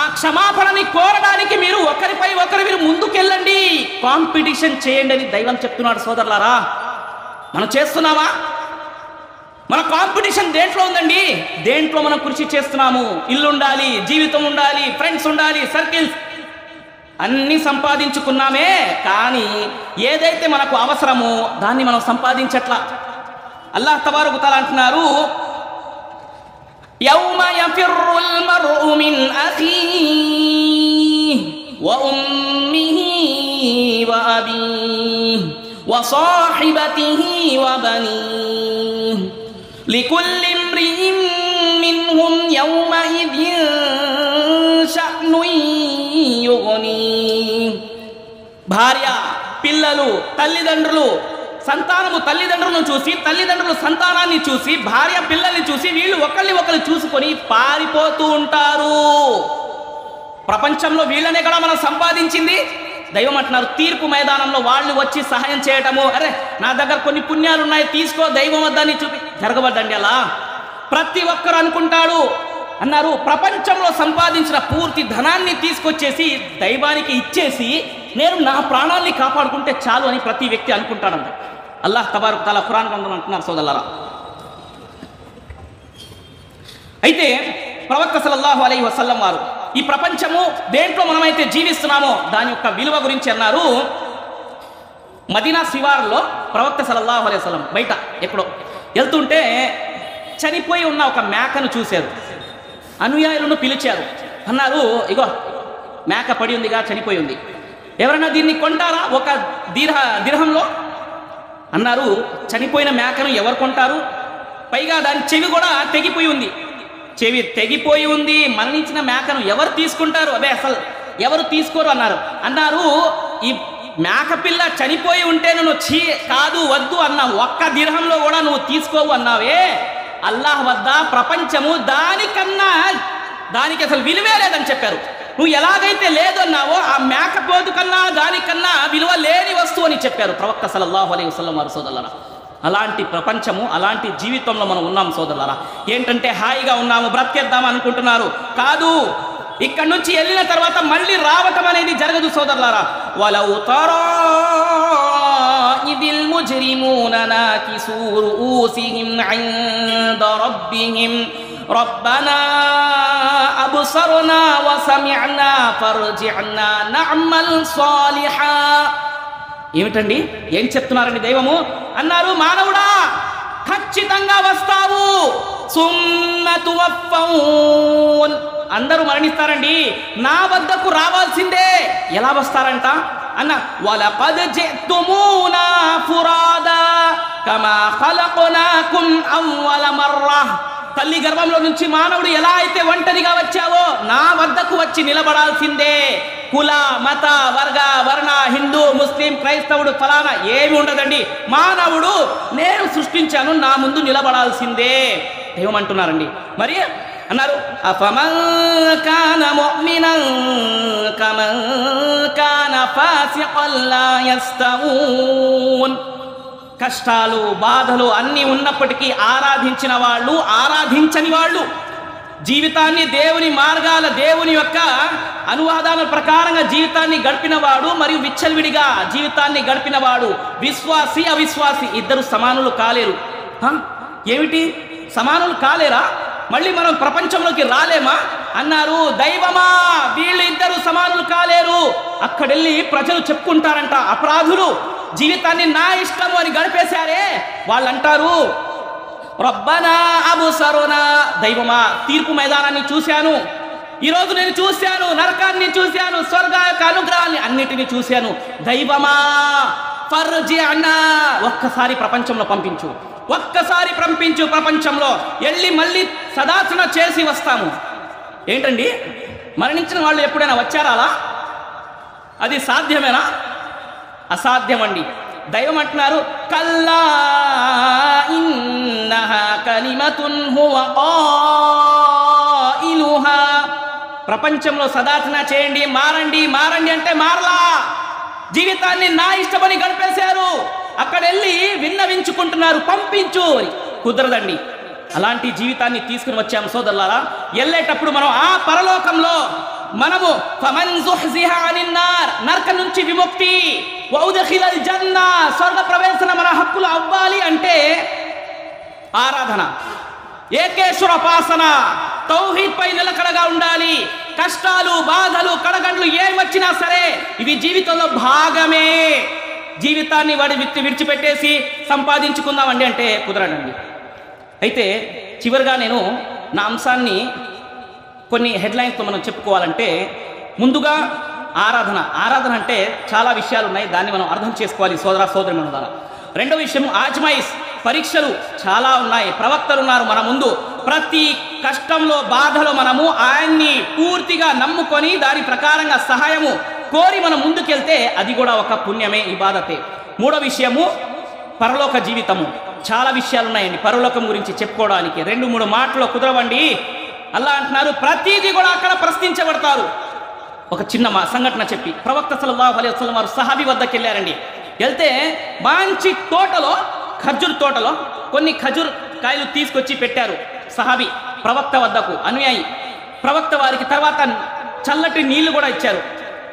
ఆ క్షమాపణని కోరడానికి మీరు ఒకరిపై ఒకరు మీరు ముందుకెళ్ళండి, కాంపిటీషన్ చేయండి అని దైవం చెప్తున్నాడు సోదరులారా. మనం చేస్తున్నామా? మన కాంపిటీషన్ దేంట్లో ఉందండి? దేంట్లో మనం కృషి చేస్తున్నాము? ఇల్లు ఉండాలి, జీవితం ఉండాలి, ఫ్రెండ్స్ ఉండాలి, సర్కిల్స్ అన్నీ సంపాదించుకున్నామే, కానీ ఏదైతే మనకు అవసరమో దాన్ని మనం సంపాదించట్లా. అల్లాహ్ తబారక్ తఆలా అంటున్నారు, యౌమ యఫిర్రుల్ మర్ఉ మిన్ అఖీహి వ ఉమ్మిహి వ అబీహి వ సాహిబతిహి వ బనీహి లికుల్లి ఇమ్రిఇన్ మిన్హుమ్ యౌమఇదిన్ షఅ్నున్ యుగ్నీహి. భార్య, పిల్లలు, తల్లిదండ్రులు, సంతానము తల్లిదండ్రులను చూసి, తల్లిదండ్రులు సంతానాన్ని చూసి, భార్య పిల్లల్ని చూసి వీళ్ళు ఒకళ్ళని ఒకళ్ళు చూసుకొని పారిపోతూ ఉంటారు. ప్రపంచంలో వీళ్ళనే కూడా మనం సంపాదించింది. దైవం అంటున్నారు తీర్పు మైదానంలో వాళ్ళు వచ్చి సహాయం చేయటము, అరే నా దగ్గర కొన్ని పుణ్యాలు ఉన్నాయి తీసుకో దైవం వద్దని చూపి జరగవద్దండి. అలా ప్రతి ఒక్కరు అనుకుంటాడు అన్నారు. ప్రపంచంలో సంపాదించిన పూర్తి ధనాన్ని తీసుకొచ్చేసి దైవానికి ఇచ్చేసి నేను నా ప్రాణాన్ని కాపాడుకుంటే చాలు అని ప్రతి వ్యక్తి అనుకుంటాడంట. అల్లాహ్ తబారక్ తఆలా ఖురాన్ గ్రంథంలో అంటున్నారు సోదరులారా. అయితే ప్రవక్త సల్లల్లాహు అలైహి వసల్లం వారు ఈ ప్రపంచము దేంట్లో మనమైతే జీవిస్తున్నామో దాని యొక్క విలువ గురించి అన్నారు. మదీనా శివారులో ప్రవక్త సల్లల్లాహు అలైహి వసల్లం బయట ఎక్కడో వెళ్తుంటే చనిపోయి ఉన్న ఒక మేకను చూశారు. అనుయాయులను పిలిచారు. అన్నారు ఇగో మేక పడి ఉందిగా, చనిపోయి ఉంది, ఎవరైనా దీన్ని కొంటారా ఒక దిర్హంలో అన్నారు. చనిపోయిన మేకను ఎవరు కొంటారు? పైగా దాని చెవి కూడా తెగిపోయి ఉంది. చెవి తెగిపోయి ఉంది, మరణించిన మేకను ఎవరు తీసుకుంటారు? అదే అసలు ఎవరు తీసుకోరు అన్నారు. ఈ మేక పిల్ల చనిపోయి ఉంటే నువ్వు కాదు వద్దు అన్నావు, ఒక్క దిర్హంలో కూడా నువ్వు తీసుకోవు అన్నావే. అల్లాహ్ వద్ద ప్రపంచము దానికి అసలు విలువే లేదని చెప్పారు. నువ్వు ఎలాగైతే లేదన్నావో ఆ మేకపోతు కన్నా దానికన్నా విలువ లేని వస్తువు అని చెప్పారు ప్రవక్త సల్లల్లాహు అలైహి వసల్లం వారు. సోదరులారా, అలాంటి ప్రపంచము, అలాంటి జీవితంలో మనం ఉన్నాం సోదరులారా. ఏంటంటే హాయిగా ఉన్నాము, బ్రతికేద్దాం అనుకుంటున్నారు. కాదు, ఇక్కడ నుంచి వెళ్ళిన తర్వాత మళ్ళీ రావటం అనేది జరగదు సోదరులారా. వలౌ తరా ఇదిల్ ముజ్రిమూన నాకిసూ రూసిహిం ఇంద రబ్బిహిం రబ్బనా అబ్సర్నా వసమిఅనా ఫర్జిఅనా నఅమల్ సాలిహా. ఏమిటండి, ఏం చెప్తున్నారండి దైవము? అన్నారు మానవుడా ఖచ్చితంగా వస్తావు, సుమ్మ తువఫౌన్, అందరూ మరణిస్తారండి, నా వద్దకు రావాల్సిందే. ఎలా వస్తారంట అన్న, వలఖద్ జితుమూనా ఫురాదా కమా ఖలఖనాకుం అవ్వల మర్రా. తల్లి గర్భంలో నుంచి మానవుడు ఎలా అయితే ఒంటరిగా వచ్చావో నా వద్దకు వచ్చి నిలబడాల్సిందే. కుల మత వర్గ వర్ణ హిందూ ముస్లిం క్రైస్తవుడు ఫలానా ఏమి ఉండదండి. మానవుడు నేను సృష్టించాను, నా ముందు నిలబడాల్సిందే ఏమంటున్నారండి. మరి అన్నారు అఫమన్ కాన ముమినన్ కమన్ కాన ఫాసిఖన్ లా యస్తవూన్. కష్టాలు బాధలు అన్నీ ఉన్నప్పటికీ ఆరాధించిన వాళ్ళు, ఆరాధించని వాళ్ళు, జీవితాన్ని దేవుని మార్గాల దేవుని యొక్క అనువాదాల ప్రకారంగా జీవితాన్ని గడిపినవాడు మరియు విచ్చలవిడిగా జీవితాన్ని గడిపినవాడు, విశ్వాసి అవిశ్వాసి ఇద్దరు సమానులు కాలేరు. ఏమిటి సమానులు కాలేరా? మళ్ళీ మనం ప్రపంచంలోకి రాలేమా అన్నారు. దైవమా వీళ్ళు ఇద్దరు సమానులు కాలేరు. అక్కడెళ్ళి ప్రజలు చెప్పుకుంటారంట, అపరాధులు జీవితాన్ని నా ఇష్టము అని గడిపేశారే, వాళ్ళు అంటారు రబ్బనా అబ్సర్నా, దైవమా తీర్పు మైదానాన్ని చూశాను, ఈరోజు నేను చూశాను, నరకాన్ని చూశాను, స్వర్గ యొక్క అనుగ్రహాన్ని అన్నిటినీ చూశాను, దైవమా ఫర్జిఅనా, ఒక్కసారి ప్రపంచంలో పంపించు, ఒక్కసారి పంపించు, ప్రపంచంలో వెళ్ళి మళ్ళీ సదాచన చేసి వస్తాము. ఏంటండి, మరణించిన వాళ్ళు ఎప్పుడైనా వచ్చారా? అలా అది సాధ్యమేనా? అసాధ్యమండి. దైవం అంటున్నారు కల్లా ఇన్నహా కలిమతున్ హువ ఖాయిలుహా. ప్రపంచంలో సదాచన చేయండి, మారండి మారండి అంటే మారలా. జీవితాన్ని నా ఇష్టమని గడిపేశారు. అక్కడ వెళ్ళి విన్నవించుకుంటున్నారు పంపించు అని. కుదరదండి. అలాంటి జీవితాన్ని తీసుకుని వచ్చాము సోదరులారా. వెళ్ళేటప్పుడు మనం ఆ పరలోకంలో మనము ఫమన్ జుహ్జిహా అనిన్ నార్, నరకం నుంచి విముక్తి, వౌదఖిలల్ జన్నా, స్వర్గ ప్రవేశన మన హక్కులు అవ్వాలి అంటే ఆరాధన, ఏకేశ్వరోపాసన, తౌహీద్ పై నిలకడగా ఉండాలి. కష్టాలు బాధలు కడగండ్లు ఏం వచ్చినా సరే ఇవి జీవితంలో భాగమే. జీవితాన్ని విడిచిపెట్టేసి సంపాదించుకుందామండి అంటే కుదరదండి. అయితే చివరిగా నేను నా అంశాన్ని కొన్ని హెడ్లైన్స్తో మనం చెప్పుకోవాలంటే, ముందుగా ఆరాధన అంటే చాలా విషయాలు ఉన్నాయి, దాన్ని మనం అర్థం చేసుకోవాలి సోదర సోదరి ద్వారా. రెండో విషయం ఆజ్మైస్, పరీక్షలు చాలా ఉన్నాయి. ప్రవక్తలు ఉన్నారు మన ముందు. ప్రతి కష్టంలో బాధలో మనము ఆయన్ని పూర్తిగా నమ్ముకొని దాని ప్రకారంగా సహాయము కోరి మనం ముందుకెళ్తే అది కూడా ఒక పుణ్యమే, ఇబాదతే. మూడో విషయము పరలోక జీవితము. చాలా విషయాలు ఉన్నాయండి పరలోకం గురించి చెప్పుకోవడానికి. 2-3 మాటలు కుదరవండి. అల్లా అంటున్నారు ప్రతిదీ కూడా అక్కడ ప్రశ్నించబడతారు. ఒక చిన్న సంఘటన చెప్పి, ప్రవక్త సల్లల్లాహు అలైహి వసల్లం వారు సహాబీ వద్దకు వెళ్ళారండి. వెళ్తే మంచి తోటలో, ఖర్జూర్ తోటలో కొన్ని ఖజూర్ కాయలు తీసుకొచ్చి పెట్టారు సహాబీ ప్రవక్త వద్దకు, అనుయాయి. ప్రవక్త వారికి తర్వాత చల్లటి నీళ్లు కూడా ఇచ్చారు.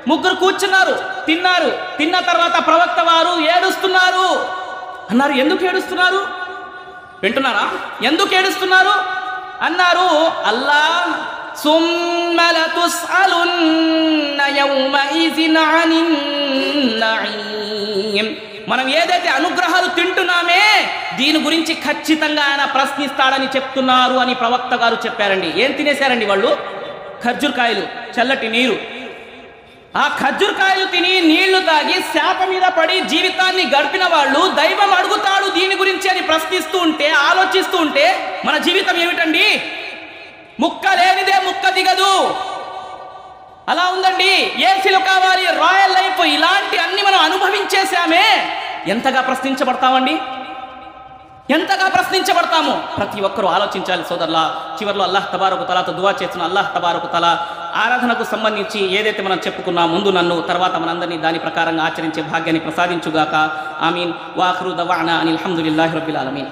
ముగ్గురు కూర్చున్నారు, తిన్నారు. తిన్న తర్వాత ప్రవక్త వారు ఏడుస్తున్నారు అన్నారు. ఎందుకు ఏడుస్తున్నారు? వింటున్నారా? ఎందుకు ఏడుస్తున్నారు అన్నారు. అల్లా సుమ్మ లతుస్అలున్న యౌమఇజిన్ అనిన్ నഈం, మనం ఏదైతే అనుగ్రహాలు తింటున్నామే దీని గురించి ఖచ్చితంగా ఆయన ప్రశ్నిస్తాడని చెప్తున్నారు అని ప్రవక్త గారు చెప్పారండి. ఏం తినేశారండి వాళ్ళు? ఖర్జూర్ కాయలు, చల్లటి నీరు. ఆ ఖర్జూర్ కాయలు తిని నీళ్లు తాగి శాప మీద పడి జీవితాన్ని గడిపిన వాళ్ళు దైవం అడుగుతాడు దీని గురించి అని ప్రశ్నిస్తూ ఉంటే, ఆలోచిస్తూ ఉంటే మన జీవితం ఏమిటండి? ముక్క లేనిదే ముక్క దిగదు, అలా ఉందండి. ఏసీలు కావాలి, రాయల్ లైఫ్, ఇలాంటి అన్ని మనం అనుభవించేశామే. ఎంతగా ప్రశ్నించబడతామండి, ఎంతగా ప్రశ్నించబడతాము. ప్రతి ఒక్కరూ ఆలోచించాలి సోదరులా. చివరిలో అల్లాహ్ తబారకు తలాతో దువా చేస్తున్న అల్లాహ్ తబారకు తలా ఆరాధనకు సంబంధించి ఏదైతే మనం చెప్పుకున్నా, ముందు నన్ను, తర్వాత మనందరినీ దాని ప్రకారంగా ఆచరించే భాగ్యాన్ని ప్రసాదించుగాక. ఆమీన్. వాఖిరు దవానా అనిల్ హమ్దులిల్లాహి రబ్బిల్ ఆలమీన్.